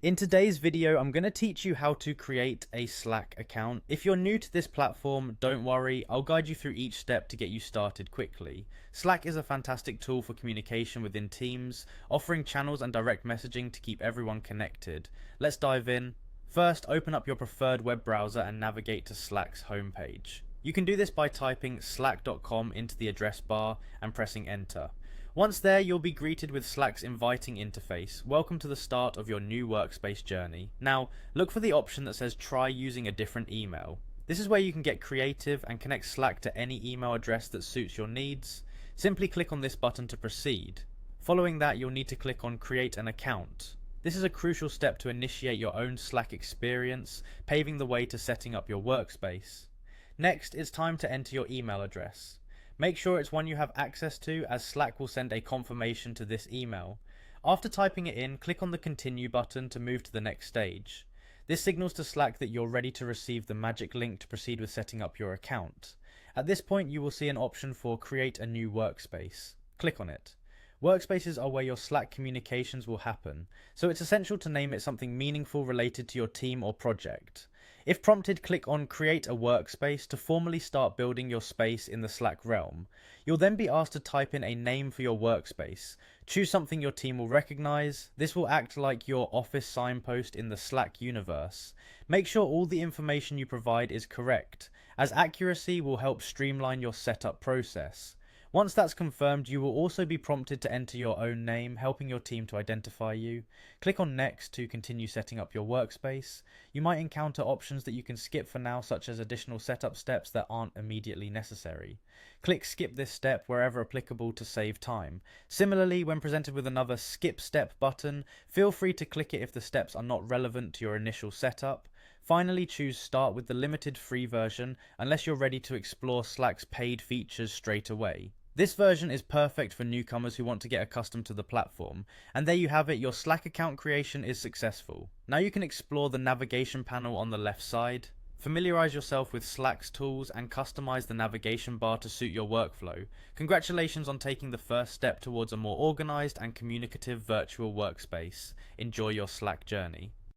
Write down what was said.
In today's video, I'm going to teach you how to create a Slack account. If you're new to this platform, don't worry, I'll guide you through each step to get you started quickly. Slack is a fantastic tool for communication within teams, offering channels and direct messaging to keep everyone connected. Let's dive in. First, open up your preferred web browser and navigate to Slack's homepage. You can do this by typing slack.com into the address bar and pressing enter. Once there, you'll be greeted with Slack's inviting interface. Welcome to the start of your new workspace journey. Now, look for the option that says try using a different email. This is where you can get creative and connect Slack to any email address that suits your needs. Simply click on this button to proceed. Following that, you'll need to click on create an account. This is a crucial step to initiate your own Slack experience, paving the way to setting up your workspace. Next, it's time to enter your email address. Make sure it's one you have access to, as Slack will send a confirmation to this email. After typing it in, click on the continue button to move to the next stage. This signals to Slack that you're ready to receive the magic link to proceed with setting up your account. At this point, you will see an option for create a new workspace. Click on it. Workspaces are where your Slack communications will happen, so it's essential to name it something meaningful related to your team or project. If prompted, click on Create a Workspace to formally start building your space in the Slack realm. You'll then be asked to type in a name for your workspace. Choose something your team will recognize. This will act like your office signpost in the Slack universe. Make sure all the information you provide is correct, as accuracy will help streamline your setup process. Once that's confirmed, you will also be prompted to enter your own name, helping your team to identify you. Click on Next to continue setting up your workspace. You might encounter options that you can skip for now, such as additional setup steps that aren't immediately necessary. Click Skip this step wherever applicable to save time. Similarly, when presented with another Skip Step button, feel free to click it if the steps are not relevant to your initial setup. Finally, choose Start with the limited free version unless you're ready to explore Slack's paid features straight away. This version is perfect for newcomers who want to get accustomed to the platform, and there you have it, your Slack account creation is successful. Now you can explore the navigation panel on the left side. Familiarize yourself with Slack's tools and customize the navigation bar to suit your workflow. Congratulations on taking the first step towards a more organized and communicative virtual workspace. Enjoy your Slack journey.